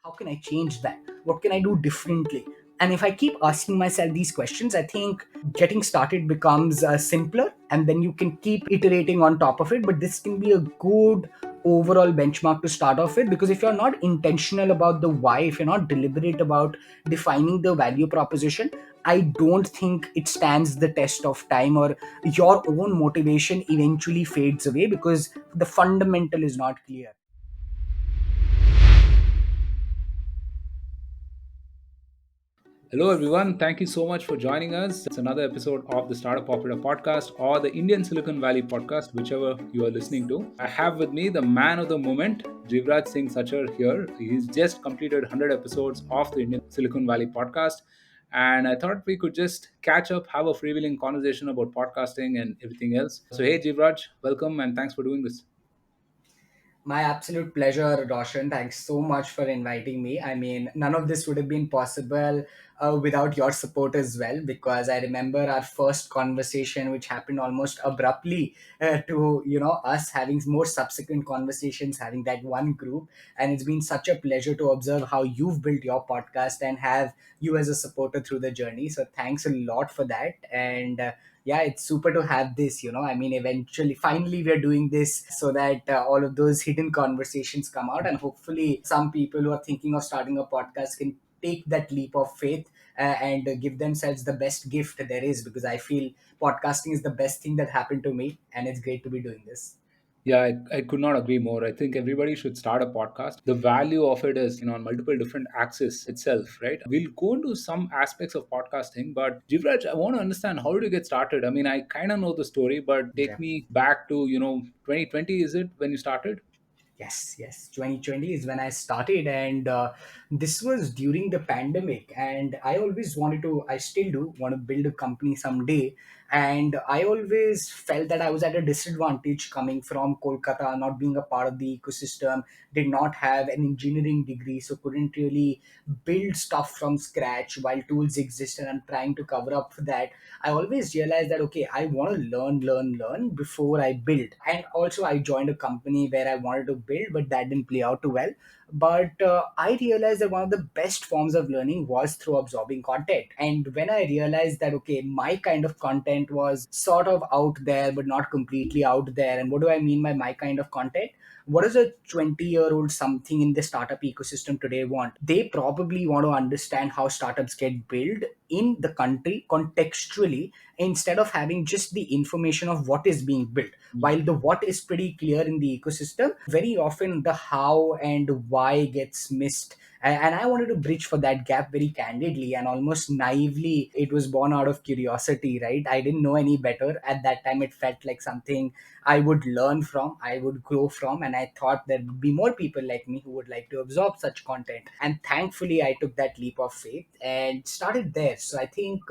How can I change that? What can I do differently? And if I keep asking myself these questions, I think getting started becomes simpler, and then you can keep iterating on top of it. But this can be a good overall benchmark to start off with, because if you're not intentional about the why, if you're not deliberate about defining the value proposition, I don't think it stands the test of time, or your own motivation eventually fades away because the fundamental is not clear. Hello, everyone. Thank you so much for joining us. It's another episode of the Startup Popular Podcast or the Indian Silicon Valley Podcast, whichever you are listening to. I have with me the man of the moment, Jivraj Singh Sachar here. He's just completed 100 episodes of the Indian Silicon Valley Podcast. And I thought we could just catch up, have a freewheeling conversation about podcasting and everything else. So, hey, Jivraj, welcome and thanks for doing this. My absolute pleasure, Roshan. Thanks so much for inviting me. I mean, none of this would have been possible without your support as well, because I remember our first conversation, which happened almost abruptly to us having more subsequent conversations, having that one group, and it's been such a pleasure to observe how you've built your podcast and have you as a supporter through the journey. So thanks a lot for that, and yeah, it's super to have this. I mean, eventually, finally, we're doing this so that all of those hidden conversations come out, and hopefully some people who are thinking of starting a podcast can take that leap of faith and give themselves the best gift there is, because I feel podcasting is the best thing that happened to me, and it's great to be doing this. Yeah, I could not agree more. I think everybody should start a podcast. The value of it is, on multiple different axes itself, right? We'll go into some aspects of podcasting, but Jivraj, I want to understand, how did you get started? I mean, I kind of know the story, but take Yeah. me back to, 2020, is it when you started? Yes. 2020 is when I started, and this was during the pandemic. And I always wanted to, I still do want to build a company someday. And I always felt that I was at a disadvantage coming from Kolkata, not being a part of the ecosystem, did not have an engineering degree, so couldn't really build stuff from scratch while tools existed, and trying to cover up for that. I always realized that okay, I want to learn before I build. And also, I joined a company where I wanted to build, but that didn't play out too well. But I realized that one of the best forms of learning was through absorbing content. And when I realized that okay, my kind of content was sort of out there, but not completely out there. And what do I mean by my kind of content? What does a 20-year-old something in the startup ecosystem today want? They probably want to understand how startups get built in the country contextually, instead of having just the information of what is being built. While the what is pretty clear in the ecosystem, very often the how and why gets missed. And I wanted to bridge for that gap very candidly and almost naively. It was born out of curiosity, right? I didn't know any better at that time. It felt like something I would learn from, I would grow from, and I thought there would be more people like me who would like to absorb such content. And thankfully, I took that leap of faith and started there. So I think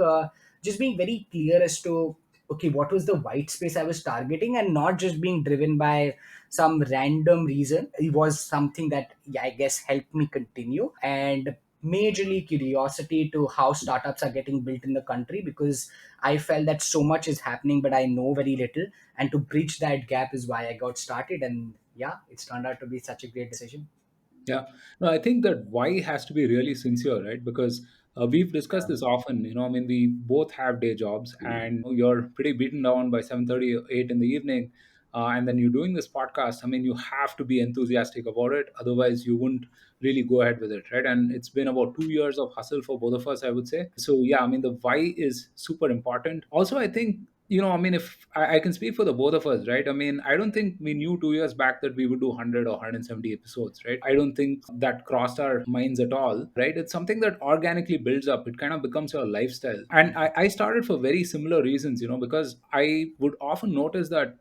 just being very clear as to okay, what was the white space I was targeting, and not just being driven by some random reason. It was something that, yeah, I guess helped me continue, and majorly curiosity to how startups are getting built in the country, because I felt that so much is happening, but I know very little. And to bridge that gap is why I got started. And yeah, it's turned out to be such a great decision. Yeah, no, I think that why has to be really sincere, right? Because we've discussed this often. I mean, we both have day jobs, and you're pretty beaten down by 7:30, 8 in the evening, and then you're doing this podcast. I mean, you have to be enthusiastic about it, otherwise you wouldn't really go ahead with it, right? And it's been about 2 years of hustle for both of us, I would say. So yeah, I mean, the why is super important. Also, I think, I mean, if I can speak for the both of us, right? I mean, I don't think we knew 2 years back that we would do 100 or 170 episodes, right? I don't think that crossed our minds at all, right? It's something that organically builds up. It kind of becomes your lifestyle. And I started for very similar reasons, because I would often notice that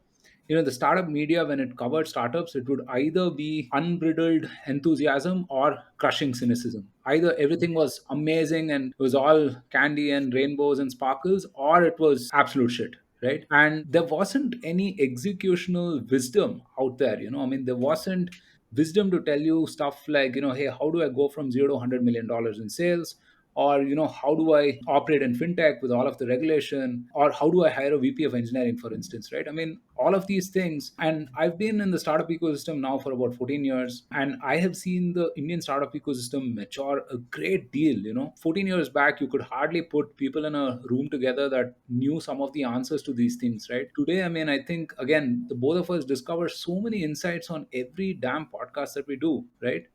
the startup media, when it covered startups, it would either be unbridled enthusiasm or crushing cynicism. Either everything was amazing and it was all candy and rainbows and sparkles, or it was absolute shit, right? And there wasn't any executional wisdom out there. I mean, there wasn't wisdom to tell you stuff like, hey, how do I go from 0 to $100 million in sales? or how do I operate in fintech with all of the regulation, or how do I hire a VP of engineering, for instance, right? I mean, all of these things. And I've been in the startup ecosystem now for about 14 years, and I have seen the Indian startup ecosystem mature a great deal. 14 years back, you could hardly put people in a room together that knew some of the answers to these things, right? Today, I mean, I think again, the both of us discover so many insights on every damn podcast that we do, right?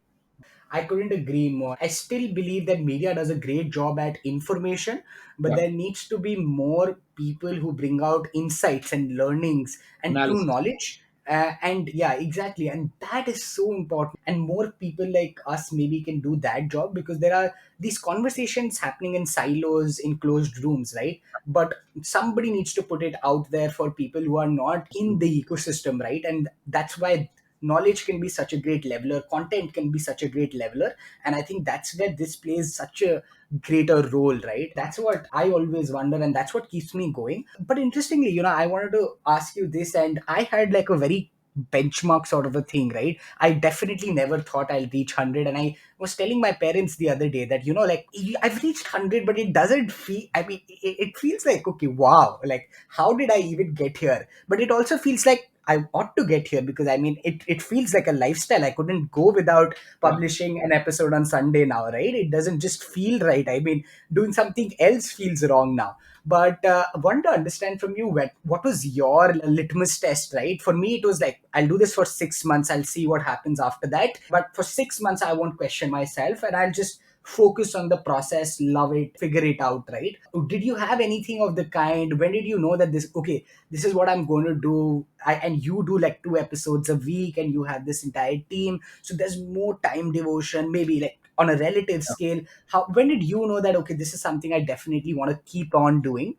I couldn't agree more. I still believe that media does a great job at information, but Yeah. there needs to be more people who bring out insights and learnings and true Analysis. knowledge. And yeah, exactly. And that is so important. And more people like us maybe can do that job, because there are these conversations happening in silos, in closed rooms, right? But somebody needs to put it out there for people who are not in the ecosystem, right? And that's why knowledge can be such a great leveler, content can be such a great leveler. And I think that's where this plays such a greater role, right? That's what I always wonder, and that's what keeps me going. But interestingly, I wanted to ask you this, and I had like a very benchmark sort of a thing, right? I definitely never thought I'll reach 100, and I was telling my parents the other day that, like, I've reached 100, but it doesn't feel, I mean, it feels like, okay, wow, like, how did I even get here? But it also feels like I ought to get here, because I mean, it feels like a lifestyle. I couldn't go without Yeah. publishing an episode on Sunday now, right? It doesn't just feel right. I mean, doing something else feels wrong now. But I want to understand from you, what was your litmus test, right? For me, it was like, I'll do this for 6 months, I'll see what happens after that. But for 6 months, I won't question myself, and I'll just focus on the process, love it, figure it out, right? Did you have anything of the kind? When did you know that this, okay, this is what I'm going to do? And you do like 2 episodes a week, and you have this entire team, so there's more time devotion, maybe like on a relative scale. How, when did you know that, okay, this is something I definitely want to keep on doing?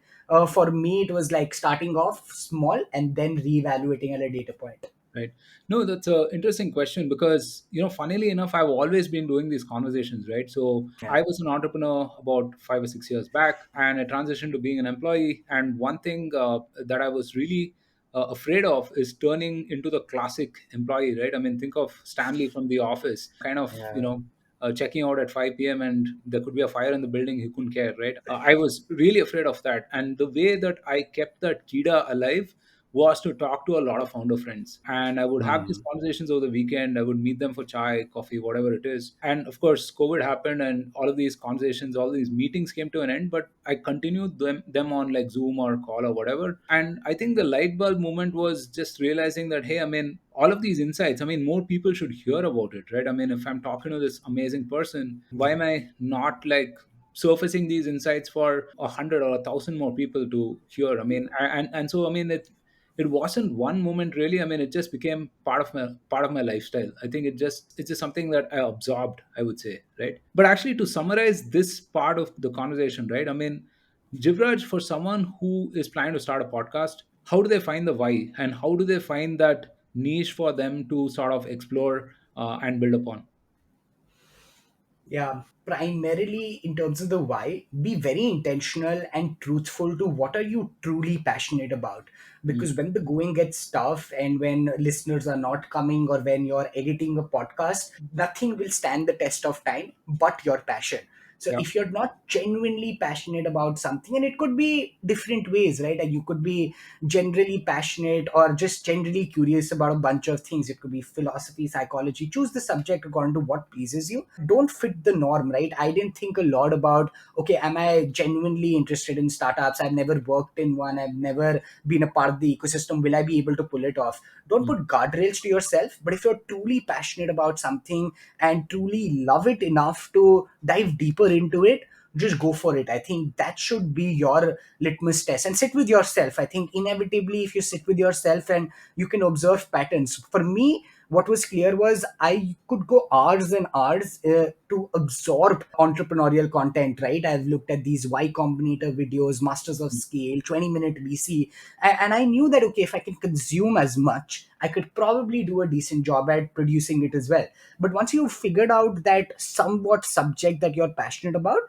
For me, it was like starting off small and then reevaluating at a data point. Right. No, that's a interesting question because, funnily enough, I've always been doing these conversations, right? So Yeah. I was an entrepreneur about 5 or 6 years back, and I transitioned to being an employee. And one thing that I was really afraid of is turning into the classic employee, right? I mean, think of Stanley from The Office, kind of, Yeah. checking out at 5 p.m. and there could be a fire in the building. He couldn't care, right? I was really afraid of that. And the way that I kept that Kida alive was to talk to a lot of founder friends, and I would have these Hmm. conversations over the weekend. I would meet them for chai, coffee, whatever it is. And of course, COVID happened, and all of these conversations, all these meetings came to an end, but I continued them on like Zoom or call or whatever. And I think the light bulb moment was just realizing that, hey, I mean, all of these insights, I mean, more people should hear about it, right? I mean, if I'm talking to this amazing person, why am I not like surfacing these insights for 100 or 1,000 more people to hear? I mean, and so, I mean, it wasn't one moment really. I mean, it just became part of my lifestyle. I think it's just something that I absorbed, I would say, right? But actually, to summarize this part of the conversation, right? I mean, Jivraj, for someone who is planning to start a podcast, how do they find the why, and how do they find that niche for them to sort of explore and build upon? Yeah, primarily in terms of the why, be very intentional and truthful to what are you truly passionate about. Mm. Because when the going gets tough, and when listeners are not coming, or when you're editing a podcast, nothing will stand the test of time but your passion. So Yeah. if you're not genuinely passionate about something, and it could be different ways, right? And you could be generally passionate or just generally curious about a bunch of things. It could be philosophy, psychology. Choose the subject according to what pleases you. Don't fit the norm, right? I didn't think a lot about, okay, am I genuinely interested in startups? I've never worked in one, I've never been a part of the ecosystem. Will I be able to pull it off? Don't Mm. put guardrails to yourself. But if you're truly passionate about something and truly love it enough to dive deeper into it, just go for it. I think that should be your litmus test, and sit with yourself. I think inevitably, if you sit with yourself and you can observe patterns. For me, what was clear was I could go hours and hours to absorb entrepreneurial content, right? I've looked at these Y Combinator videos, Masters of Scale, 20-minute VC, and I knew that, okay, if I can consume as much, I could probably do a decent job at producing it as well. But once you've figured out that somewhat subject that you're passionate about,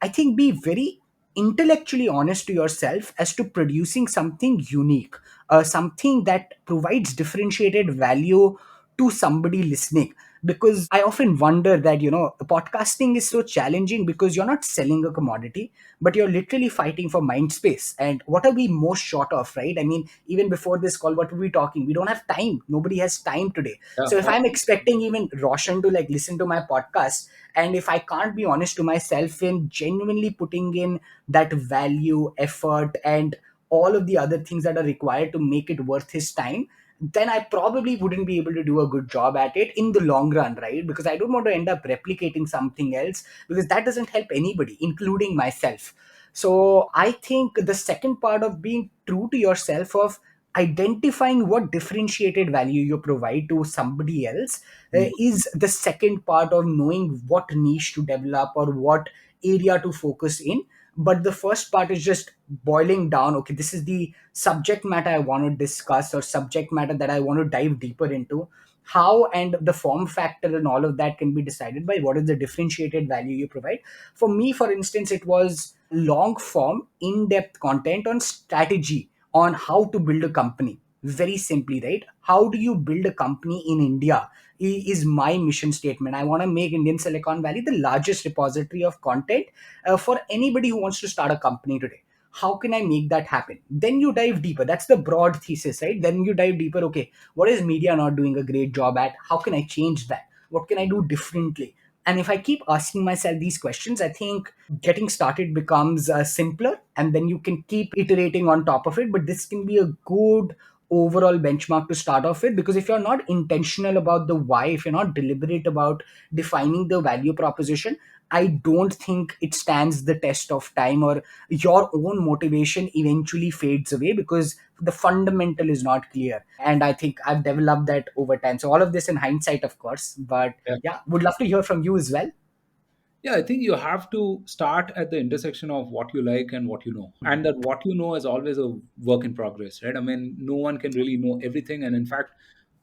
I think be very intellectually honest to yourself as to producing something unique, something that provides differentiated value to somebody listening. because I often wonder that, podcasting is so challenging because you're not selling a commodity, but you're literally fighting for mind space. And what are we most short of, right? I mean, even before this call, what were we talking? We don't have time. Nobody has time today. Yeah, So if I'm expecting even Roshan to like listen to my podcast, and if I can't be honest to myself in genuinely putting in that value, effort, and all of the other things that are required to make it worth his time, then I probably wouldn't be able to do a good job at it in the long run, right? Because I don't want to end up replicating something else, because that doesn't help anybody, including myself. So I think the second part of being true to yourself, of identifying what differentiated value you provide to somebody else, mm, is the second part of knowing what niche to develop or what area to focus in. But the first part is just boiling down, okay, this is the subject matter I want to discuss, or subject matter that I want to dive deeper into. How and the form factor and all of that can be decided by what is the differentiated value you provide. For me, for instance, it was long form, in depth content on strategy, on how to build a company. Very simply, right? How do you build a company in India is my mission statement. I want to make Indian Silicon Valley the largest repository of content for anybody who wants to start a company today. How can I make that happen? Then you dive deeper. That's the broad thesis, right? Then you dive deeper. Okay, what is media not doing a great job at? How can I change that? What can I do differently? And if I keep asking myself these questions, I think getting started becomes simpler, and then you can keep iterating on top of it. But this can be a good overall benchmark to start off with, because if you're not intentional about the why, if you're not deliberate about defining the value proposition, I don't think it stands the test of time, or your own motivation eventually fades away because the fundamental is not clear. And I think I've developed that over time. So all of this in hindsight, of course, but yeah. yeah, would love to hear from you as well. Yeah, I think you have to start at the intersection of what you like and what you know. And that what you know is always a work in progress, right? I mean, no one can really know everything. And in fact,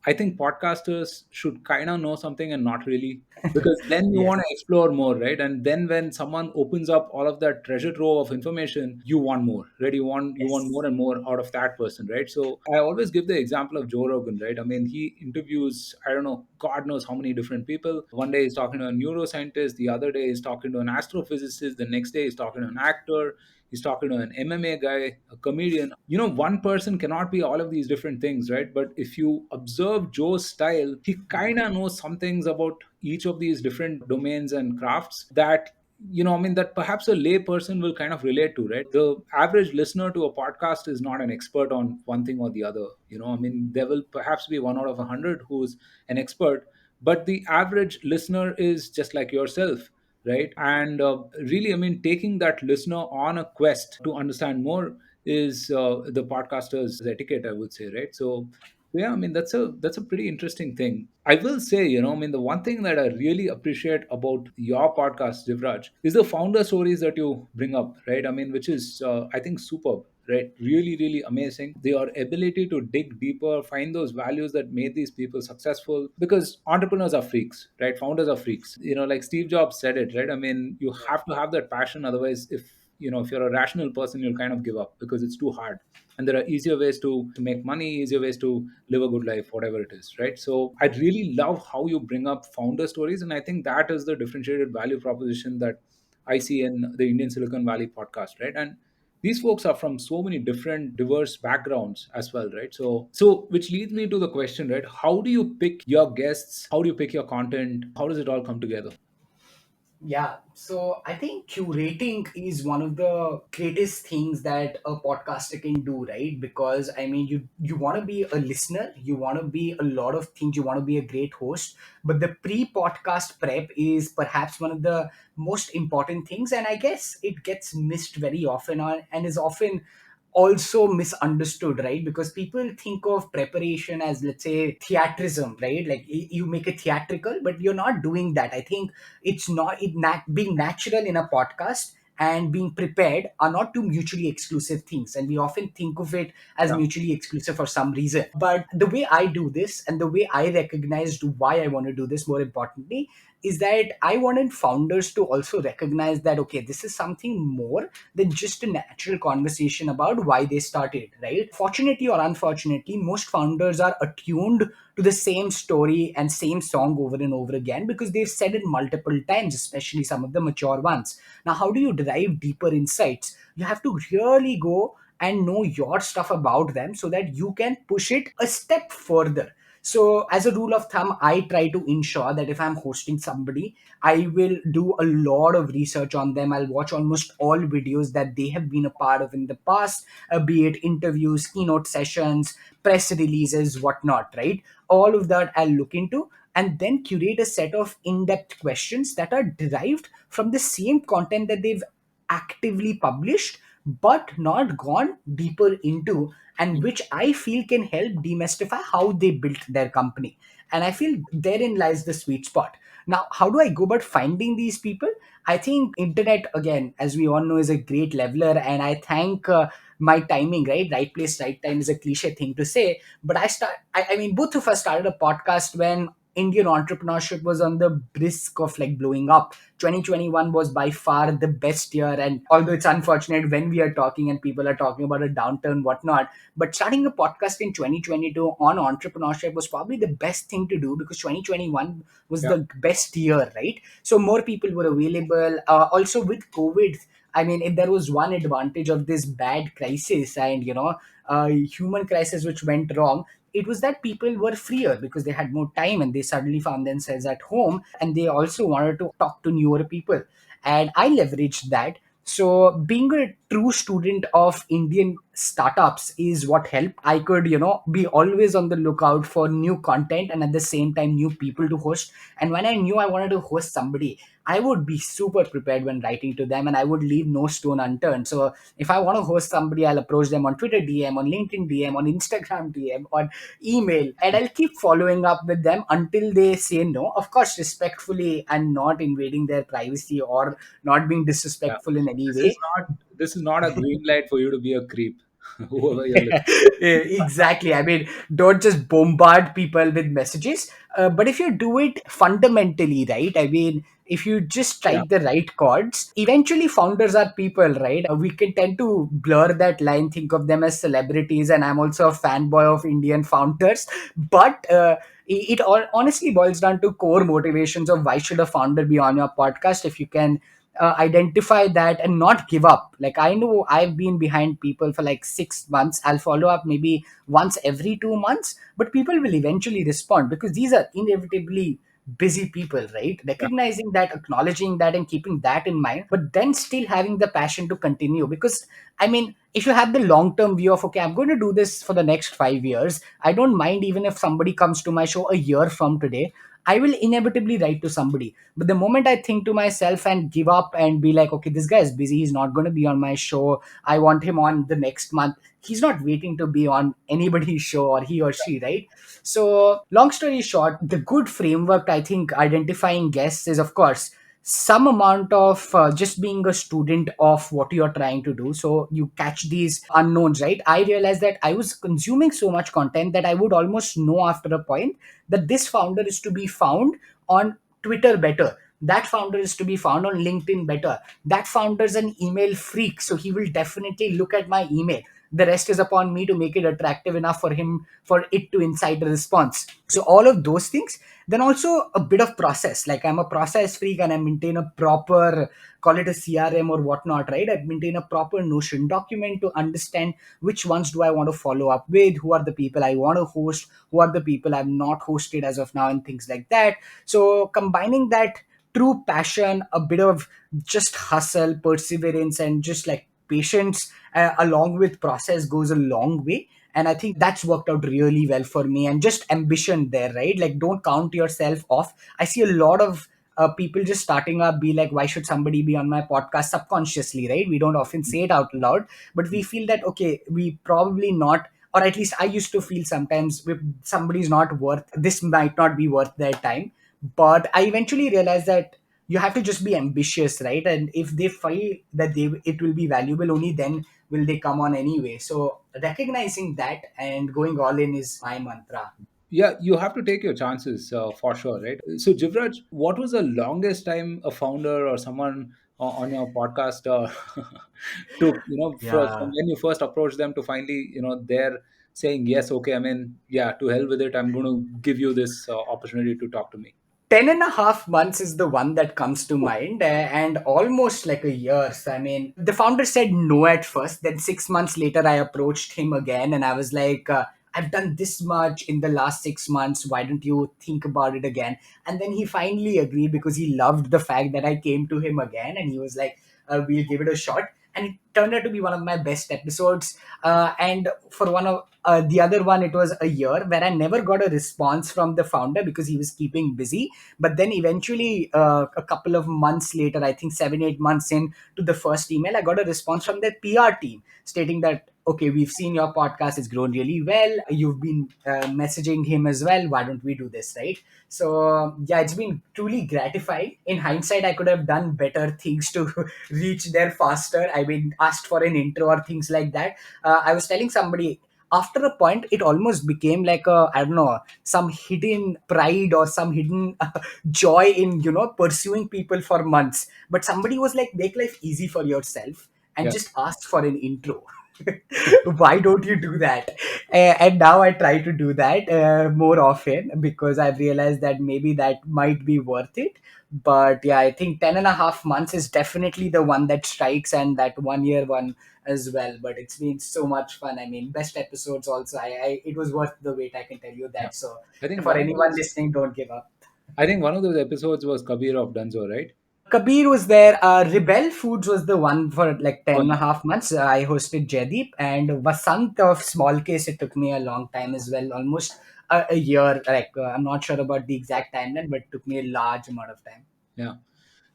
I think podcasters should kind of know something and not really, because then you want Yes. to explore more, right? And then when someone opens up all of that treasure trove of information, you want more, right? You want Yes. more and more out of that person, right? So I always give the example of Joe Rogan, right? I mean, he interviews, I don't know, God knows how many different people. One day he's talking to a neuroscientist, the other day he's talking to an astrophysicist, the next day he's talking to an actor, he's talking to an MMA guy, a comedian. One person cannot be all of these different things, right? But if you observe Joe's style, he kind of knows some things about each of these different domains and crafts that, I mean, that perhaps a lay person will kind of relate to, right? The average listener to a podcast is not an expert on one thing or the other. I mean, there will perhaps be one out of 100 who's an expert, but the average listener is just like yourself, right? And really, I mean, taking that listener on a quest to understand more is the podcaster's etiquette, I would say, right? So yeah, I mean, that's a pretty interesting thing. I will say, I mean, the one thing that I really appreciate about your podcast, Jivraj, is the founder stories that you bring up, right? I mean, which is I think superb, right? Really, really amazing. Your ability to dig deeper, find those values that made these people successful, because entrepreneurs are freaks, right? Founders are freaks. Like Steve Jobs said it, right? I mean, you have to have that passion. Otherwise, if you're a rational person, you'll kind of give up because it's too hard. And there are easier ways to make money, easier ways to live a good life, whatever it is, right? So I really love how you bring up founder stories, and I think that is the differentiated value proposition that I see in the Indian Silicon Valley podcast, right? And these folks are from so many different diverse backgrounds as well, right? So which leads me to the question, right? How do you pick your guests? How do you pick your content? How does it all come together? Yeah, so I think curating is one of the greatest things that a podcaster can do, right? Because I mean, you want to be a listener, you want to be a lot of things, you want to be a great host, but the pre-podcast prep is perhaps one of the most important things, and I guess it gets missed very often on, and is often also misunderstood, right? Because people think of preparation as, let's say, theatrism, right? Like you make it theatrical, but you're not doing that. I think it's not being natural in a podcast and being prepared are not two mutually exclusive things, and we often think of it as Yeah. mutually exclusive for some reason. But the way I do this, and the way I recognized why I want to do this, more importantly, is that I wanted founders to also recognize that, okay, this is something more than just a natural conversation about why they started, right? Fortunately or unfortunately, most founders are attuned to the same story and same song over and over again because they've said it multiple times, especially some of the mature ones. Now, how do you derive deeper insights? You have to really go and know your stuff about them so that you can push it a step further. So, as a rule of thumb, I try to ensure that if I'm hosting somebody, I will do a lot of research on them. I'll watch almost all videos that they have been a part of in the past, be it interviews, keynote sessions, press releases, whatnot, right? All of that I'll look into and then curate a set of in depth questions that are derived from the same content that they've actively published but not gone deeper into, and which I feel can help demystify how they built their company. And I feel therein lies the sweet spot. Now, how do I go about finding these people? I think internet, again, as we all know, is a great leveler, and I thank my timing, right place, right time is a cliche thing to say, but I mean, both of us started a podcast when Indian entrepreneurship was on the brisk of like blowing up. 2021 was by far the best year, and although it's unfortunate when we are talking and people are talking about a downturn, whatnot, but starting a podcast in 2022 on entrepreneurship was probably the best thing to do because 2021 was Yeah. the best year, right? So more people were available. Also with COVID, I mean, if there was one advantage of this bad crisis and human crisis which went wrong, it was that people were freer because they had more time and they suddenly found themselves at home, and they also wanted to talk to newer people, and I leveraged that. So being a true student of Indian startups is what helped. I could be always on the lookout for new content and at the same time new people to host. And when I knew I wanted to host somebody, I would be super prepared when writing to them, and I would leave no stone unturned. So if I want to host somebody, I'll approach them on Twitter DM, on LinkedIn DM, on Instagram DM, on email, and I'll keep following up with them until they say no. Of course, respectfully, and not invading their privacy or not being Yeah. disrespectful in any This is way. not this is not a green light for you to be a creep, whoever you're looking. Exactly. I mean, don't just bombard people with messages, but if you do it fundamentally right, I mean, if you just Yeah. strike the right chords, eventually founders are people, right? We can tend to blur that line, think of them as celebrities, and I'm also a fanboy of Indian founders. But it all honestly boils down to core motivations of why should a founder be on your podcast. If you can identify that and not give up. Like, I know I've been behind people for like 6 months. I'll follow up maybe once every 2 months, but people will eventually respond because these are inevitably busy people, right? Yeah. Recognizing that, acknowledging that, and keeping that in mind, but then still having the passion to continue. Because, I mean, if you have the long term view of, okay, I'm going to do this for the next 5 years, I don't mind even if somebody comes to my show a year from today. I will inevitably write to somebody. But the moment I think to myself and give up and be like, okay, this guy is busy, he's not going to be on my show, I want him on the next month, he's not waiting to be on anybody's show, or he or she, right? So, long story short, the good framework, I think, identifying guests is, of course, some amount of just being a student of what you're trying to do. So you catch these unknowns, right? I realized that I was consuming so much content that I would almost know after a point that this founder is to be found on Twitter better. That founder is to be found on LinkedIn better. That founder is an email freak, so he will definitely look at my email. The rest is upon me to make it attractive enough for him, for it to incite a response. So all of those things. Then also a bit of process. Like, I'm a process freak and I maintain a proper, call it a CRM or whatnot, right? I maintain a proper Notion document to understand which ones do I want to follow up with, who are the people I want to host, who are the people I've not hosted as of now, and things like that. So combining that true passion, a bit of just hustle, perseverance, and just like patience, along with process, goes a long way. And I think that's worked out really well for me. And just ambition there, right? Like, don't count yourself off. I see a lot of people just starting up be like, why should somebody be on my podcast, subconsciously, right? We don't often say it out loud, but we feel that, okay, we probably not, or at least I used to feel sometimes, if somebody's not worth, this might not be worth their time. But I eventually realized that you have to just be ambitious, right? And if they feel that it will be valuable, only then will they come on anyway. So recognizing that and going all in is my mantra. Yeah, you have to take your chances for sure, right? So, Jivraj, what was the longest time a founder or someone on your podcast took, from Yeah. when you first approached them to finally, they're saying, yes, okay, I mean, yeah, to hell with it, I'm going to give you this opportunity to talk to me. 10.5 months is the one that comes to mind, and almost like a year. So, I mean, the founder said no at first. Then 6 months later, I approached him again, and I was like, I've done this much in the last 6 months. Why don't you think about it again? And then he finally agreed because he loved the fact that I came to him again, and he was like, we'll give it a shot. And it turned out to be one of my best episodes. And for one of the other one, it was a year where I never got a response from the founder because he was keeping busy. But then eventually, a couple of months later, I think 7, 8 months in to the first email, I got a response from their PR team stating that, okay, we've seen your podcast, it's grown really well. You've been messaging him as well. Why don't we do this, right? So, yeah, it's been truly gratifying. In hindsight, I could have done better things to reach there faster. I mean, asked for an intro or things like that. I was telling somebody, after a point it almost became like a, I don't know, some hidden pride or some hidden joy in pursuing people for months. But somebody was like, make life easy for yourself and Yeah. just ask for an intro. Why don't you do that? And now I try to do that more often because I've realized that maybe that might be worth it. But yeah, I think 10.5 months is definitely the one that strikes, and that 1 year one as well. But it's been so much fun. I mean, best episodes also. I it was worth the wait, I can tell you Yeah. that. So I think for one of anyone those, listening, don't give up. I think one of those episodes was Kabir of Dunzo, right? Kabir was there. Rebel Foods was the one for like ten Oh, and a yeah. half months. I hosted Jaideep, and Vasant of Small Case. It took me a long time as well, almost a year. Like I'm not sure about the exact timeline, but it took me a large amount of time. Yeah.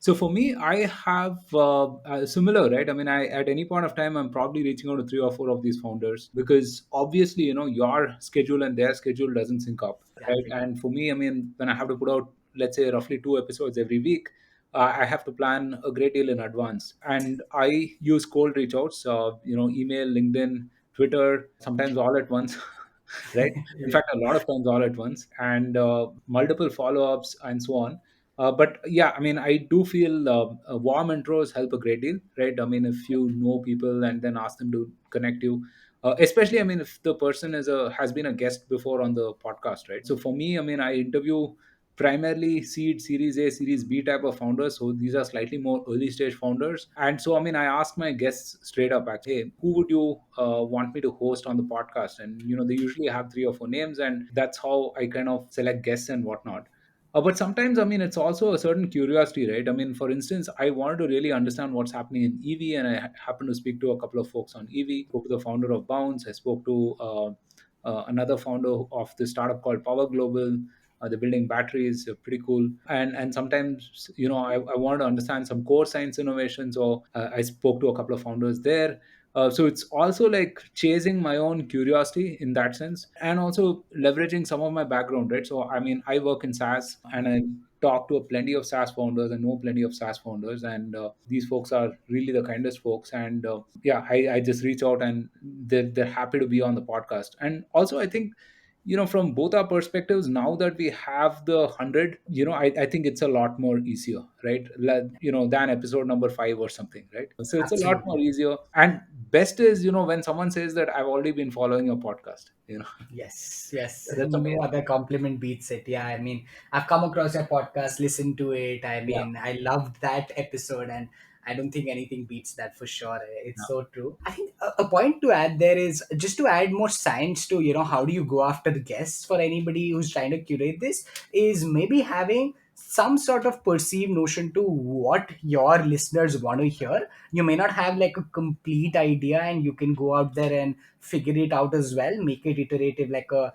So for me, I have similar, right? I mean, I at any point of time, I'm probably reaching out to three or four of these founders because obviously, your schedule and their schedule doesn't sync up, right? Exactly. And for me, I mean, when I have to put out, let's say, roughly two episodes every week, I have to plan a great deal in advance, and I use cold reach outs, email, LinkedIn, Twitter, sometimes all at once. Right? In Yeah. fact, a lot of times all at once, and multiple follow ups and so on. But yeah, I mean, I do feel warm intros help a great deal, right? I mean, if you know people and then ask them to connect you, especially, I mean, if the person has been a guest before on the podcast, right? So for me, I mean, I interview primarily seed, series A, series B type of founders. So these are slightly more early stage founders. And so, I mean, I ask my guests straight up, actually, hey, who would you want me to host on the podcast? And, they usually have three or four names, and that's how I kind of select guests and whatnot. But sometimes, I mean, it's also a certain curiosity, right? I mean, for instance, I wanted to really understand what's happening in EV, and I happened to speak to a couple of folks on EV. Spoke to the founder of Bounce. I spoke to another founder of the startup called Power Global. They're building batteries, pretty cool. And sometimes, I wanted to understand some core science innovation, so I spoke to a couple of founders there. So it's also like chasing my own curiosity in that sense, and also leveraging some of my background, right? So I mean, I work in SaaS, and I talk to plenty of SaaS founders and know plenty of SaaS founders, and these folks are really the kindest folks. And yeah, I just reach out, and they're happy to be on the podcast. And also, I think, from both our perspectives, now that we have the 100, I think it's a lot more easier, right? Than episode number 5 or something, right? So it's a lot more Absolutely. easier. And best is, when someone says that I've already been following your podcast, Yes, yes. that's No amazing. other compliment beats it. Yeah, I mean, I've come across your podcast, listened to it. I Yeah, mean, I loved that episode, and I don't think anything beats that for sure. It's yeah, so true. I think a point to add there is just to add more science to, how do you go after the guests for anybody who's trying to curate this, is maybe having some sort of perceived notion to what your listeners want to hear. You may not have like a complete idea, and you can go out there and figure it out as well, make it iterative like a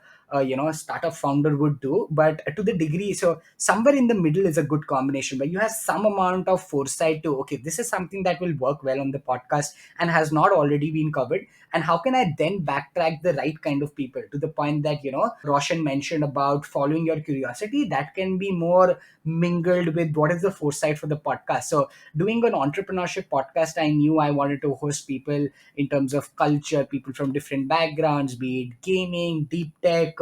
startup founder would do, but to the degree. So somewhere in the middle is a good combination where you have some amount of foresight to, okay, this is something that will work well on the podcast and has not already been covered, and how can I then backtrack the right kind of people, to the point that Roshan mentioned about following your curiosity, that can be more mingled with what is the foresight for the podcast. So doing an entrepreneurship podcast, I knew I wanted to host people in terms of culture, people from different backgrounds, be it gaming, deep tech,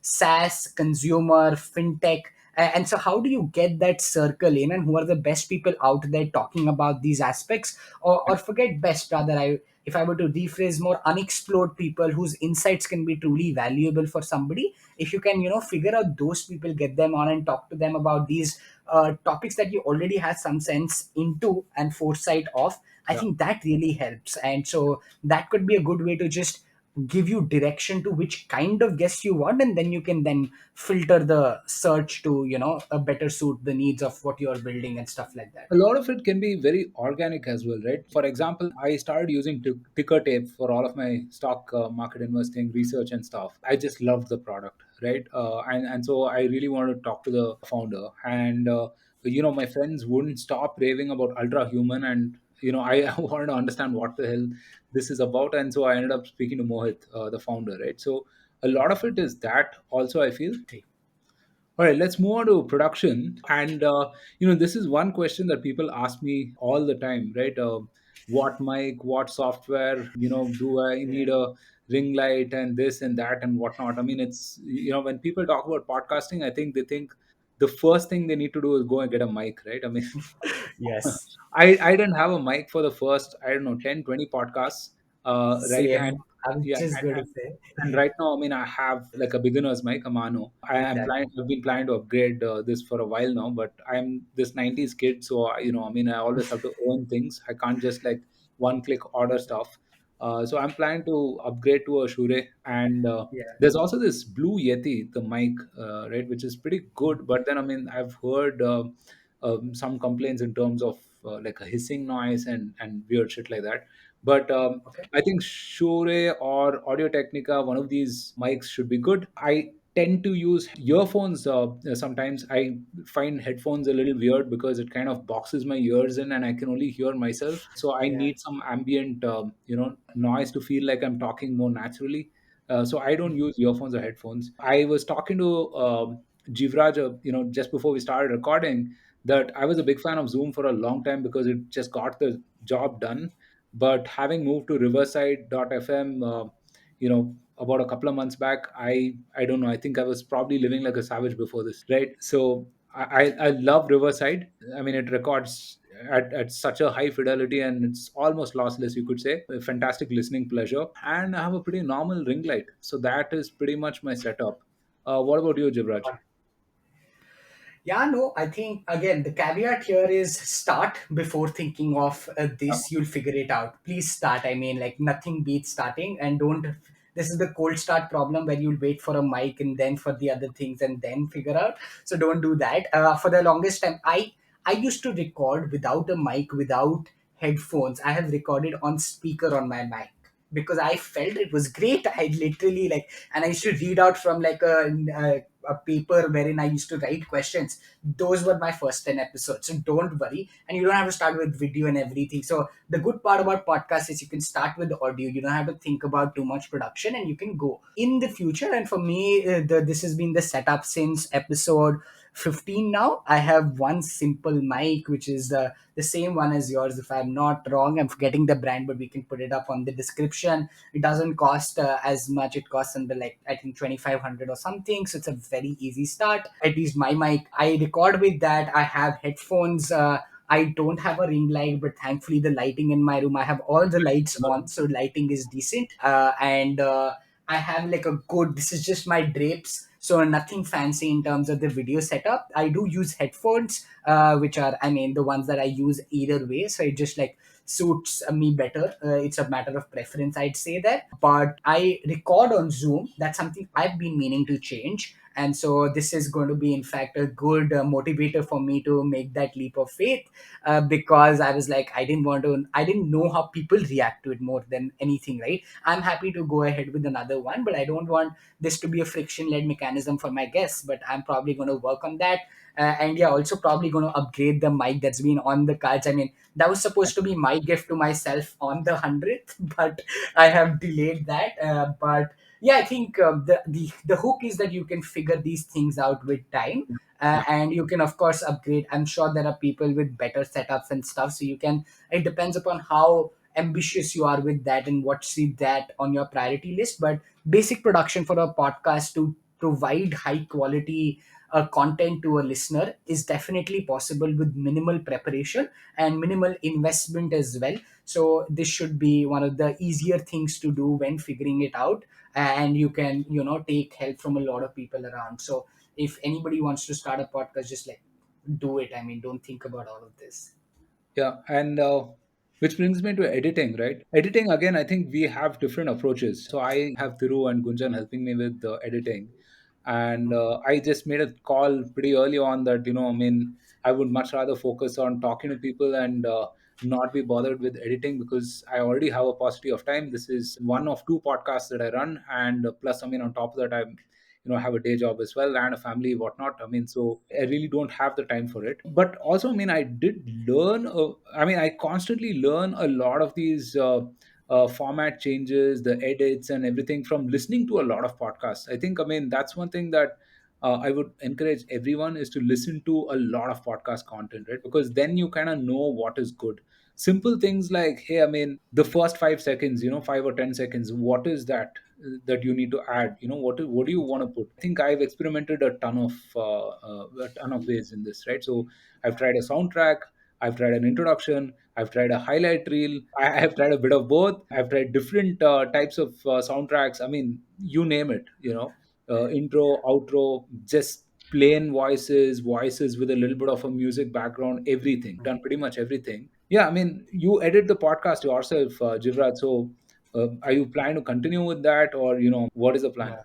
SaaS, consumer, fintech. And so, how do you get that circle in, and who are the best people out there talking about these aspects, or forget best, rather, if I were to rephrase, more unexplored people whose insights can be truly valuable for somebody. If you can, figure out those people, get them on and talk to them about these topics that you already have some sense into and foresight of, I Yeah. think that really helps. And so that could be a good way to just give you direction to which kind of guest you want, and then you can then filter the search to a better suit the needs of what you're building and stuff like that. A lot of it can be very organic as well, right? For example, I started using ticker tape for all of my stock market investing research and stuff. I just loved the product, right? And so I really wanted to talk to the founder. And my friends wouldn't stop raving about ultra human, and I wanted to understand what the hell this is about. And so I ended up speaking to Mohit, the founder, right? So a lot of it is that also, I feel. All right, let's move on to production. And this is one question that people ask me all the time, right? What mic, what software? Do I Yeah. need a ring light and this and that and whatnot? I mean, it's when people talk about podcasting, I think they think the first thing they need to do is go and get a mic, right? I mean, Yes. I didn't have a mic for the first, I don't know, 10, 20 podcasts, right? And Same. I was yeah, just going to say. and right now, I mean, I have like a beginner's mic, a Mano. Exactly. I've been planning to upgrade this for a while now, but I'm this 90s kid. So, I mean, I always have to earn things. I can't just like one click order stuff. So I'm planning to upgrade to a Shure. And Yeah. there's also this Blue Yeti, the mic, right, which is pretty good. But then, I mean, I've heard some complaints in terms of like a hissing noise and weird shit like that. But Okay. I think Shure or Audio Technica, one of these mics should be good. I tend to use earphones sometimes. I find headphones a little weird because it kind of boxes my ears in and I can only hear myself. So I Yeah. need some ambient, noise to feel like I'm talking more naturally. So I don't use earphones or headphones. I was talking to Jivraj, just before we started recording, that I was a big fan of Zoom for a long time because it just got the job done. But having moved to Riverside.fm, about a couple of months back, I don't know. I think I was probably living like a savage before this, right? So I love Riverside. I mean, it records at such a high fidelity and it's almost lossless, you could say. A fantastic listening pleasure, and I have a pretty normal ring light. So that is pretty much my setup. What about you, Jivraj? Yeah, no, I think again the caveat here is start before thinking of Yeah. this. You'll figure it out. Please start. I mean, like nothing beats starting, and don't. This is the cold start problem where you'll wait for a mic and then for the other things and then figure out. So don't do that. For the longest time, I used to record without a mic, without headphones. I have recorded on speaker on my mic because I felt it was great. I literally like, and I used to read out from like a paper wherein I used to write questions. Those were my first 10 episodes. So don't worry. And you don't have to start with video and everything. So the good part about podcasts is you can start with the audio. You don't have to think about too much production and you can go in the future. And for me, this has been the setup since episode 15 now. I have one simple mic, which is the same one as yours, if I'm not wrong. I'm forgetting the brand, but we can put it up on the description. It doesn't cost as much. It costs under like I think 2,500 or something. So it's a very easy start. At least my mic, I record with that. I have headphones. I don't have a ring light, but thankfully the lighting in my room, I have all the lights on, so lighting is decent. And I have like a good. This is just my drapes, so nothing fancy in terms of the video setup. I do use headphones, which are, I mean, the ones that I use either way. So it just like suits me better. It's a matter of preference, I'd say that. But I record on Zoom. That's something I've been meaning to change. And so this is going to be, in fact, a good motivator for me to make that leap of faith, because I was like, I didn't know how people react to it more than anything, right? I'm happy to go ahead with another one, but I don't want this to be a friction led mechanism for my guests. But I'm probably going to work on that. And yeah, also probably going to upgrade the mic that's been on the cards. I mean, that was supposed to be my gift to myself on the 100th, but I have delayed that. But yeah, I think the hook is that you can figure these things out with time. Yeah. And you can of course upgrade. I'm sure there are people with better setups and stuff, so you can, it depends upon how ambitious you are with that and what's that on your priority list. But basic production for a podcast to provide high quality content to a listener is definitely possible with minimal preparation and minimal investment as well. So this should be one of the easier things to do when figuring it out, and you can take help from a lot of people around. So if anybody wants to start a podcast, just like do it. I mean, don't think about all of this. Yeah, and which brings me to editing, right? Editing again, I think we have different approaches. So I have Thiru and Gunjan helping me with the editing, and I just made a call pretty early on that I mean, I would much rather focus on talking to people and not be bothered with editing because I already have a paucity of time. This is one of two podcasts that I run, and plus, I mean, on top of that, I'm have a day job as well and a family, whatnot. I mean, so I really don't have the time for it. But also, I mean, I did learn. I mean, I constantly learn a lot of these. Format changes, the edits, and everything from listening to a lot of podcasts. I think, I mean, that's one thing that I would encourage everyone is to listen to a lot of podcast content, right? Because then you kind of know what is good. Simple things like, hey, I mean, the first 5 seconds, 5 or 10 seconds, what is that you need to add? What do you want to put? I think I've experimented a ton of ways in this, right? So I've tried a soundtrack, I've tried an introduction, I've tried a highlight reel, I have tried a bit of both. I've tried different types of soundtracks. I mean, you name it, intro, outro, just plain voices with a little bit of a music background, everything. Done pretty much everything. Yeah, I mean, you edit the podcast yourself, Jivraj. So, are you planning to continue with that, or what is the plan? No.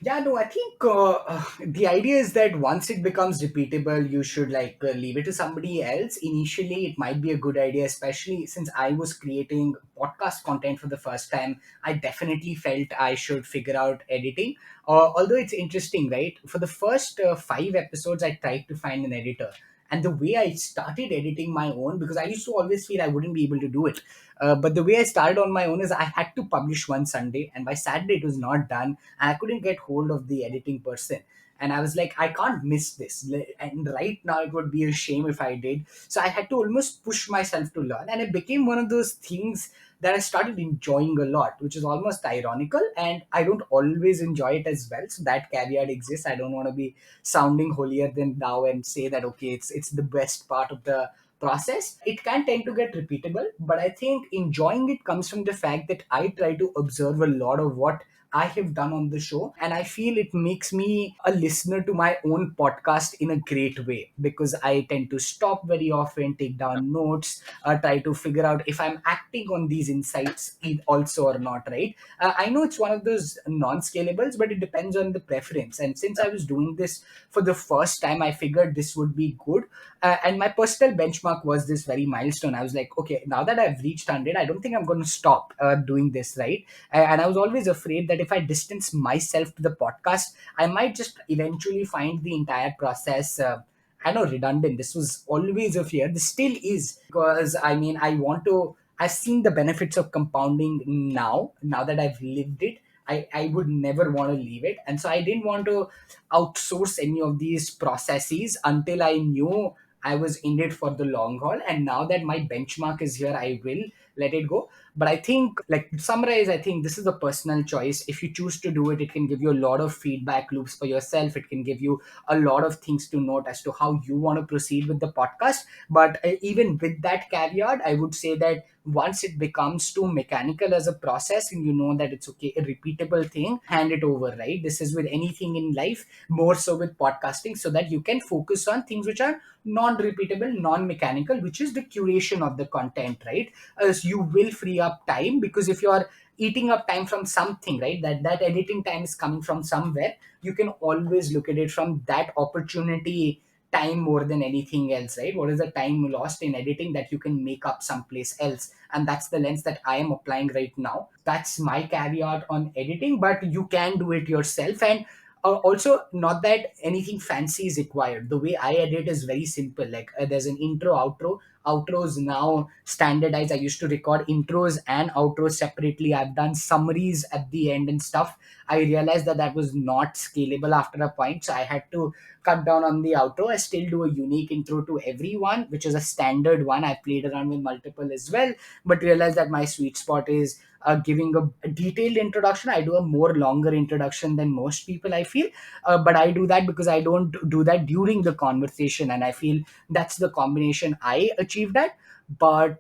Yeah, no, I think the idea is that once it becomes repeatable, you should leave it to somebody else. Initially, it might be a good idea, especially since I was creating podcast content for the first time. I definitely felt I should figure out editing. Although it's interesting, right? For the first 5 episodes, I tried to find an editor. And the way I started editing my own, because I used to always feel I wouldn't be able to do it. But the way I started on my own is I had to publish one Sunday, and by Saturday it was not done. I couldn't get hold of the editing person. And I was like, I can't miss this. And right now, it would be a shame if I did. So I had to almost push myself to learn. And it became one of those things that I started enjoying a lot, which is almost ironical. And I don't always enjoy it as well. So that caveat exists. I don't want to be sounding holier than thou and say that, okay, it's the best part of the process. It can tend to get repeatable, but I think enjoying it comes from the fact that I try to observe a lot of what I have done on the show, and I feel it makes me a listener to my own podcast in a great way because I tend to stop very often, take down notes, try to figure out if I'm acting on these insights also or not, right? I know it's one of those non scalables, but it depends on the preference. And since I was doing this for the first time, I figured this would be good. And my personal benchmark was this very milestone. I was like, okay, now that I've reached 100, I don't think I'm going to stop doing this, right? And I was always afraid that if I distance myself to the podcast, I might just eventually find the entire process I know redundant. This was always a fear. This still is, because I mean, I've seen the benefits of compounding now that I've lived it. I would never want to leave it. And so I didn't want to outsource any of these processes until I knew I was in it for the long haul. And now that my benchmark is here, I will let it go. But I think, like, to summarize, I think this is a personal choice. If you choose to do it, it can give you a lot of feedback loops for yourself. It can give you a lot of things to note as to how you want to proceed with the podcast. But even with that caveat, I would say that once it becomes too mechanical as a process and you know that it's okay, a repeatable thing, hand it over, right? This is with anything in life, more so with podcasting, so that you can focus on things which are non-repeatable, non-mechanical, which is the curation of the content, right? As you will free up time, because if you are eating up time from something, right, that editing time is coming from somewhere, you can always look at it from that opportunity time more than anything else, right? What is the time lost in editing that you can make up someplace else? And that's the lens that I am applying right now. That's my caveat on editing, but you can do it yourself. And also, not that anything fancy is required. The way I edit is very simple. Like, there's an intro, outro, outros now standardized. I used to record intros and outros separately. I've done summaries at the end and stuff. I realized that that was not scalable after a point, so I had to cut down on the outro. I still do a unique intro to everyone, which is a standard one. I played around with multiple as well, but realized that my sweet spot is giving a detailed introduction. I do a more longer introduction than most people, I feel, but I do that because I don't do that during the conversation, and I feel that's the combination I achieved at. But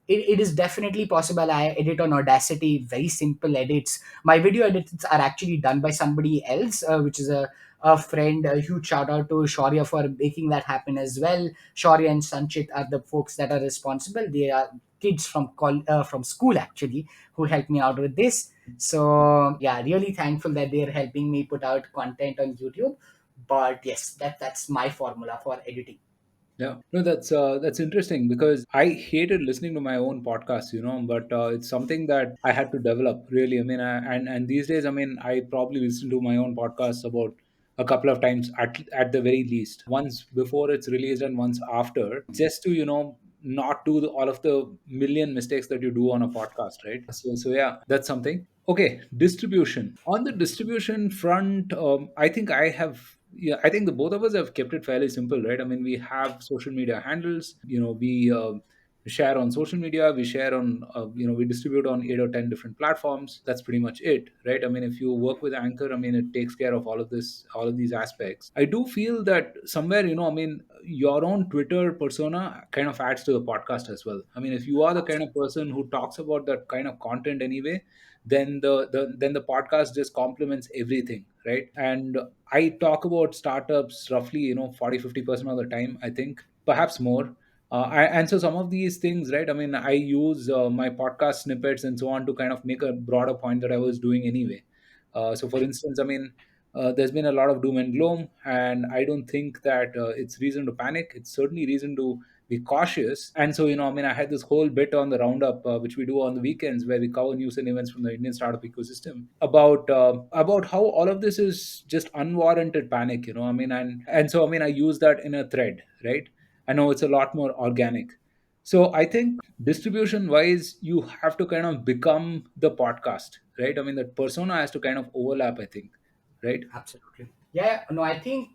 it is definitely possible. I edit on Audacity, very simple edits. My video edits are actually done by somebody else, which is a friend. A huge shout out to Shaurya for making that happen as well. Shaurya and Sanchit are the folks that are responsible. They are kids from school actually, who helped me out with this. So yeah, really thankful that they're helping me put out content on YouTube. But yes, that's my formula for editing. Yeah, no, that's interesting because I hated listening to my own podcast, but it's something that I had to develop really. I mean, and these days, I mean, I probably listen to my own podcast about a couple of times at the very least, once before it's released and once after, just to not do all of the million mistakes that you do on a podcast, right? So yeah, that's something. Okay, distribution. On the distribution front, I think I think the both of us have kept it fairly simple, right? I mean, we have social media handles. We share on social media. We share on, we distribute on 8 or 10 different platforms. That's pretty much it, right? I mean, if you work with Anchor, I mean, it takes care of all of these aspects. I do feel that somewhere, I mean, your own Twitter persona kind of adds to the podcast as well. I mean, if you are the kind of person who talks about that kind of content anyway, then the podcast just complements everything, right? And I talk about startups roughly 40-50% of the time, I think, perhaps more. And so some of these things, right, I mean, I use my podcast snippets and so on to kind of make a broader point that I was doing anyway. So for instance, I mean, there's been a lot of doom and gloom, and I don't think that it's reason to panic. It's certainly reason to be cautious. And so, I mean, I had this whole bit on the roundup, which we do on the weekends, where we cover news and events from the Indian startup ecosystem about how all of this is just unwarranted panic. I mean, and so I mean, I use that in a thread, right? I know it's a lot more organic. So I think distribution wise, you have to kind of become the podcast, right? I mean, that persona has to kind of overlap, I think, right? Absolutely. Yeah, no, I think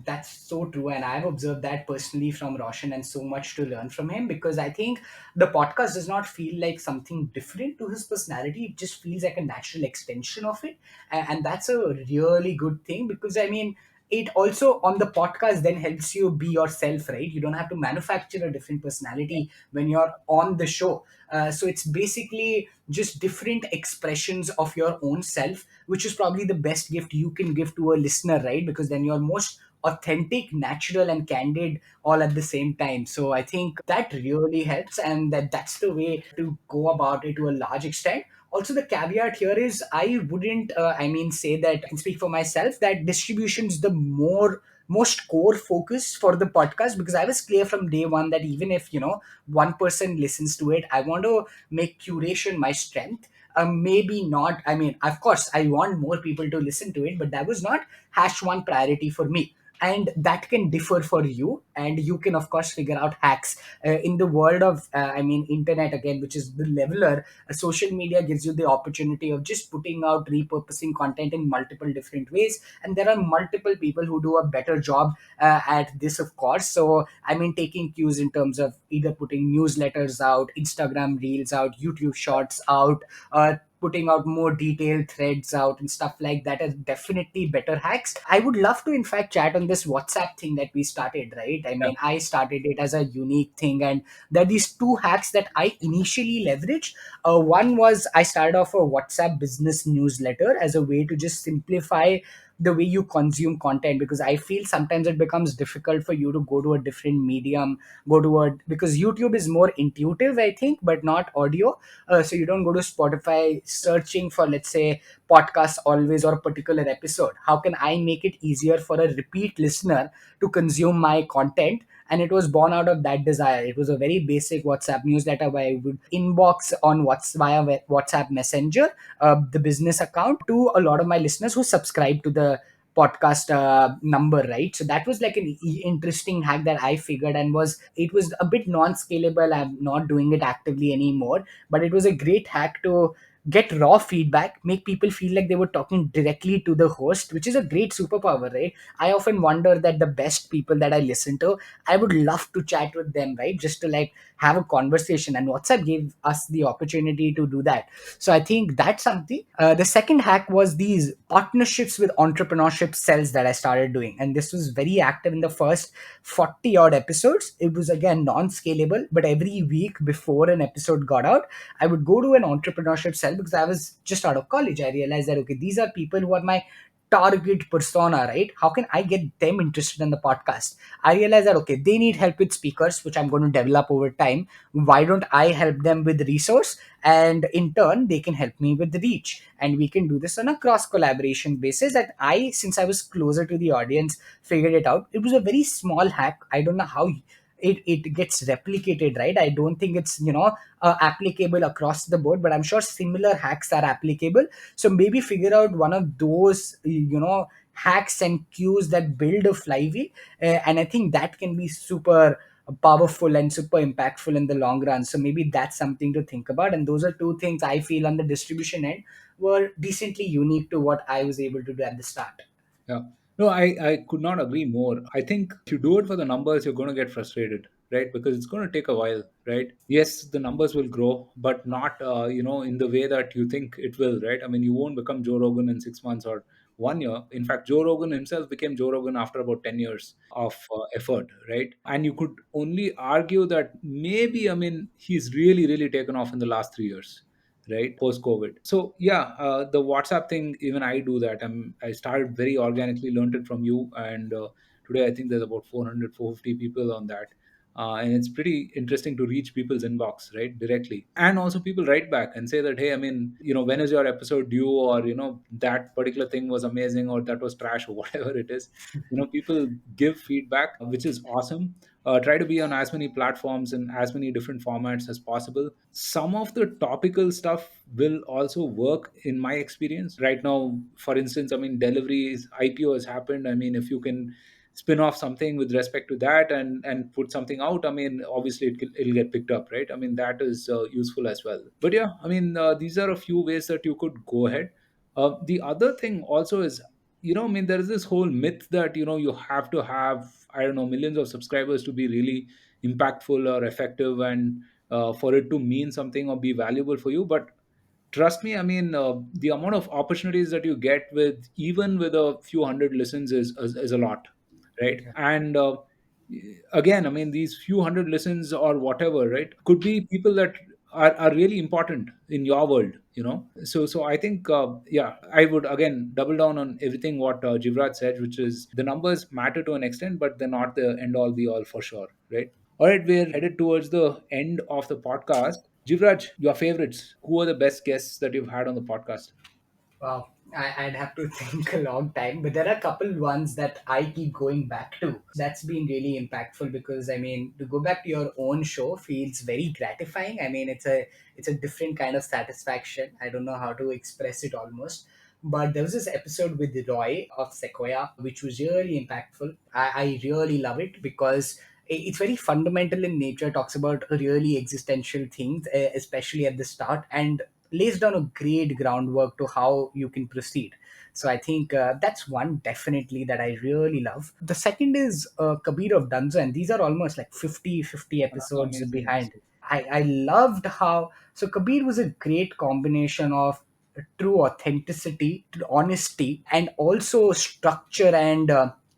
that's so true. And I've observed that personally from Roshan, and so much to learn from him, because I think the podcast does not feel like something different to his personality. It just feels like a natural extension of it. And that's a really good thing, because I mean, it also on the podcast then helps you be yourself, right? You don't have to manufacture a different personality when you're on the show. So it's basically just different expressions of your own self, which is probably the best gift you can give to a listener, right? Because then you're most authentic, natural, and candid all at the same time. So I think that really helps, and that's the way to go about it to a large extent. Also, the caveat here is I wouldn't, I mean, say that I can speak for myself that distribution is the most core focus for the podcast, because I was clear from day one that even if one person listens to it, I want to make curation my strength. Maybe not. I mean, of course, I want more people to listen to it, but that was not hash one priority for me. And that can differ for you, and you can of course figure out hacks in the world of I mean, internet again, which is the leveler. Social media gives you the opportunity of just putting out, repurposing content in multiple different ways, and there are multiple people who do a better job at this, of course. So I mean, taking cues in terms of either putting newsletters out, Instagram reels out, YouTube shorts out, putting out more detailed threads out and stuff like that are definitely better hacks. I would love to in fact chat on this WhatsApp thing that we started, right? I Yeah. mean, I started it as a unique thing, and there are these two hacks that I initially leveraged. One was I started off a WhatsApp business newsletter as a way to just simplify the way you consume content, because I feel sometimes it becomes difficult for you to go to a different medium, go to a, because YouTube is more intuitive, I think, but not audio. So you don't go to Spotify searching for, let's say, podcast always or a particular episode. How can I make it easier for a repeat listener to consume my content? And it was born out of that desire. It was a very basic WhatsApp newsletter where I would inbox on WhatsApp Messenger, the business account, to a lot of my listeners who subscribe to the podcast number, right? So that was like an interesting hack that I figured, and was it was a bit non-scalable. I'm not doing it actively anymore, but it was a great hack to get raw feedback, make people feel like they were talking directly to the host, which is a great superpower, right? I often wonder that the best people that I listen to, I would love to chat with them, right? Just to like have a conversation, and WhatsApp gave us the opportunity to do that. So I think that's something. The second hack was these partnerships with entrepreneurship cells that I started doing, and this was very active in the first 40 odd episodes. It was again non-scalable, but every week before an episode got out, I would go to an entrepreneurship cell because I was just out of college. I realized that okay, these are people who are my target persona, right? How can I get them interested in the podcast? I realized that okay, they need help with speakers, which I'm going to develop over time. Why don't I help them with resource, and in turn they can help me with reach, and we can do this on a cross collaboration basis. That I, since I was closer to the audience, figured it out. It was a very small hack. I don't know how it gets replicated, right? I don't think it's applicable across the board, but I'm sure similar hacks are applicable. So maybe figure out one of those hacks and cues that build a flywheel, and I think that can be super powerful and super impactful in the long run. So maybe that's something to think about, and those are two things I feel on the distribution end were decently unique to what I was able to do at the start. Yeah. No, I could not agree more. I think if you do it for the numbers, you're going to get frustrated, right? Because it's going to take a while, right? Yes, the numbers will grow, but not, in the way that you think it will, right? I mean, you won't become Joe Rogan in 6 months or 1 year. In fact, Joe Rogan himself became Joe Rogan after about 10 years of effort, right? And you could only argue that maybe, I mean, he's really, really taken off in the last 3 years, right, post covid. So yeah, the WhatsApp thing, even I do that. I started very organically, learned it from you, and today I think there's about 400, 450 people on that. And it's pretty interesting to reach people's inbox, right, directly. And also people write back and say that, hey, I mean, when is your episode due, or that particular thing was amazing, or that was trash, or whatever it is. People give feedback, which is awesome. Try to be on as many platforms and as many different formats as possible. Some of the topical stuff will also work in my experience right now. For instance, I mean, deliveries, IPO has happened. I mean, if you can spin off something with respect to that and put something out, I mean, obviously it'll get picked up, right? I mean, that is useful as well. But yeah, I mean, these are a few ways that you could go ahead. The other thing also is, I mean, there is this whole myth that you have to have, I don't know, millions of subscribers to be really impactful or effective, and for it to mean something or be valuable for you. But trust me, I mean, the amount of opportunities that you get with even with a few hundred listens is a lot, right? And again, I mean, these few hundred listens or whatever, right, could be people that are really important in your world, so I think, yeah, I would again double down on everything what Jivraj said, which is the numbers matter to an extent, but they're not the end all be all for sure, right? All right, we're headed towards the end of the podcast. Jivraj, your favorites. Who are the best guests that you've had on the podcast? Wow, I'd have to think a long time, but there are a couple ones that I keep going back to. That's been really impactful because I mean, to go back to your own show feels very gratifying. I mean, it's a different kind of satisfaction. I don't know how to express it almost. But there was this episode with Roy of Sequoia, which was really impactful. I really love it because it's very fundamental in nature, talks about really existential things, especially at the start, and lays down a great groundwork to how you can proceed. So I think that's one definitely that I really love. The second is Kabir of Dunzo, and these are almost like 50 episodes Amazing behind. episode. I loved how, so Kabir was a great combination of true authenticity, honesty, and also structure and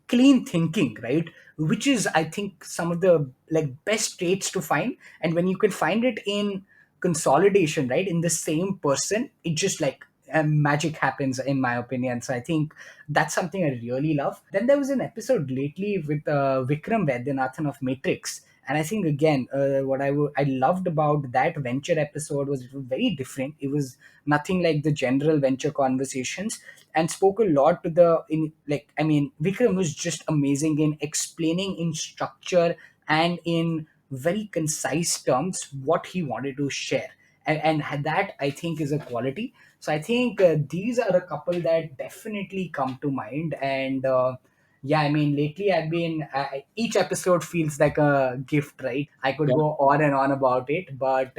clean thinking, right? Which is, I think, some of the like best traits to find. And when you can find it in consolidation, right, in the same person, it just like magic happens, in my opinion. So I think that's something I really love. Then there was an episode lately with Vikram Vaidyanathan of Matrix, and I think again, what I loved about that venture episode was it was very different. It was nothing like the general venture conversations, and spoke a lot to the in like I mean, Vikram was just amazing in explaining in structure and in very concise terms what he wanted to share. and that I think is a quality. So I think these are a couple that definitely come to mind. And yeah, I mean, lately I've been each episode feels like a gift, right? I could Yeah. go on and on about it, but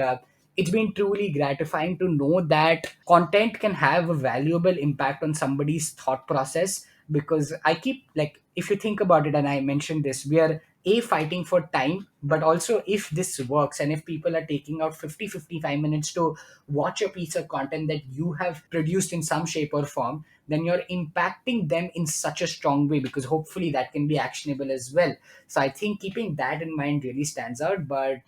it's been truly gratifying to know that content can have a valuable impact on somebody's thought process. Because I keep, like, if you think about it, and I mentioned this, we are fighting for time, but also if this works and if people are taking out 50-55 minutes to watch a piece of content that you have produced in some shape or form, then you're impacting them in such a strong way, because hopefully that can be actionable as well. So I think keeping that in mind really stands out. But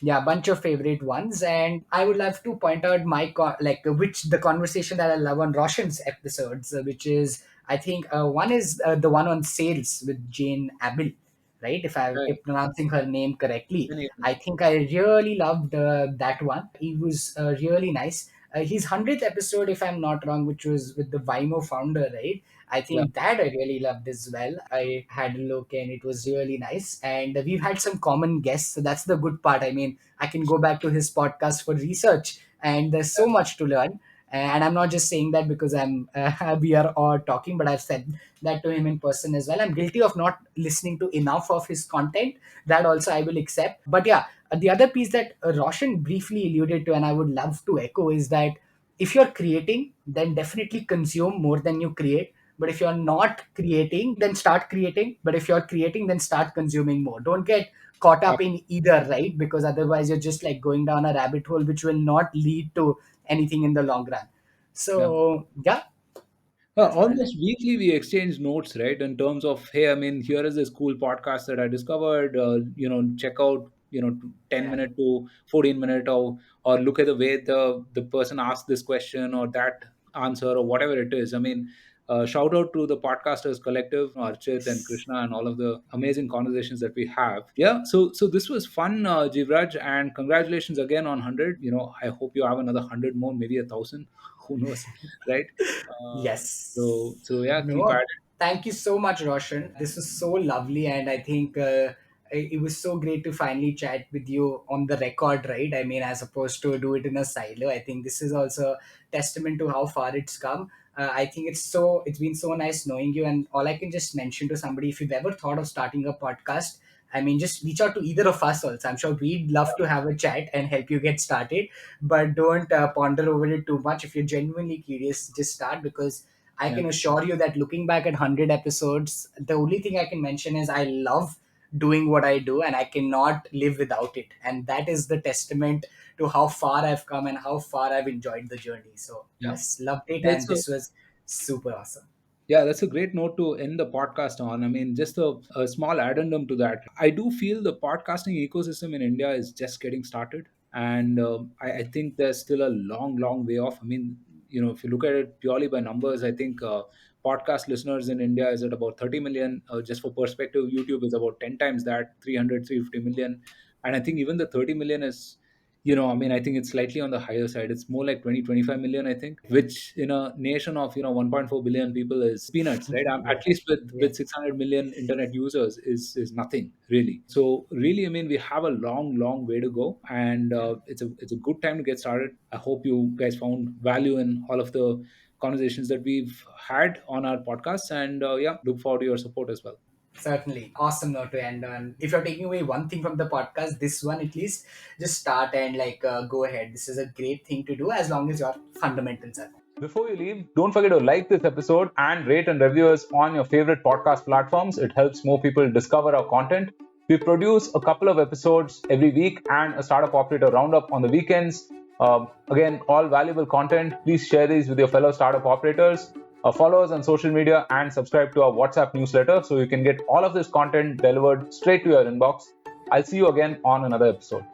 yeah, bunch of favorite ones. And I would love to point out my like which the conversation that I love on Roshan's episodes, which is, I think one is the one on sales with Jane Abil, right? Right. If pronouncing her name correctly. Many. I think I really loved that one. He was really nice. His 100th episode, if I'm not wrong, which was with the Vimo founder, right? I Yeah. think that I really loved as well. I had a look and it was really nice. And we've had some common guests. So that's the good part. I mean, I can go back to his podcast for research, and there's so much to learn. And I'm not just saying that because I'm we are all talking, but I've said that to him in person as well. I'm guilty of not listening to enough of his content. That also I will accept. But yeah, the other piece that Roshan briefly alluded to, and I would love to echo, is that if you're creating, then definitely consume more than you create. But if you're not creating, then start creating. But if you're creating, then start consuming more. Don't get caught up in either, right? Because otherwise you're just like going down a rabbit hole, which will not lead to anything in the long run. Yeah. So yeah, that's what I like. Almost weekly, we exchange notes, right? In terms of, hey, I mean, here is this cool podcast that I discovered. Check out, 10 minute to 14 minute, or look at the way the person asked this question or that answer or whatever it is. I mean, shout out to the podcasters collective, Archit and Yes. Krishna, and all of the amazing conversations that we have. Yeah, so this was fun, Jivraj, and congratulations again on 100. I hope you have another 100 more, maybe 1,000. Who knows, right? Uh, Yes. so yeah, keep at No, it. thank you so much, Roshan. This was so lovely, and I think it was so great to finally chat with you on the record, right? I mean, as opposed to do it in a silo. I think this is also testament to how far it's come. I think it's been so nice knowing you, and all I can just mention to somebody, if you've ever thought of starting a podcast, I mean, just reach out to either of us also. I'm sure we'd love to have a chat and help you get started, but don't ponder over it too much. If you're genuinely curious, just start, because I Yeah, can assure you that looking back at 100 episodes, the only thing I can mention is I love doing what I do and I cannot live without it. And that is the testament to how far I've come and how far I've enjoyed the journey. So, yeah. yes, loved it. And That's a this was super awesome. Yeah, that's a great note to end the podcast on. I mean, just a small addendum to that. I do feel the podcasting ecosystem in India is just getting started. And I think there's still a long, long way off. I mean, if you look at it purely by numbers, I think podcast listeners in India is at about 30 million. Just for perspective, YouTube is about 10 times that, 300, 350 million. And I think even the 30 million is, I mean, I think it's slightly on the higher side. It's more like 20, 25 million, I think, which in a nation of 1.4 billion people is peanuts, right? Yeah. At least with Yeah. 600 million internet users is nothing really. So really, I mean, we have a long, long way to go, and it's a good time to get started. I hope you guys found value in all of the conversations that we've had on our podcast, and yeah, look forward to your support as well. Certainly. Awesome note to end on. If you're taking away one thing from the podcast, this one at least, just start and like go ahead. This is a great thing to do as long as your fundamentals are. Before you leave, don't forget to like this episode and rate and review us on your favorite podcast platforms. It helps more people discover our content. We produce a couple of episodes every week and a startup operator roundup on the weekends. Again, all valuable content. Please share these with your fellow startup operators. Follow us on social media and subscribe to our WhatsApp newsletter so you can get all of this content delivered straight to your inbox. I'll see you again on another episode.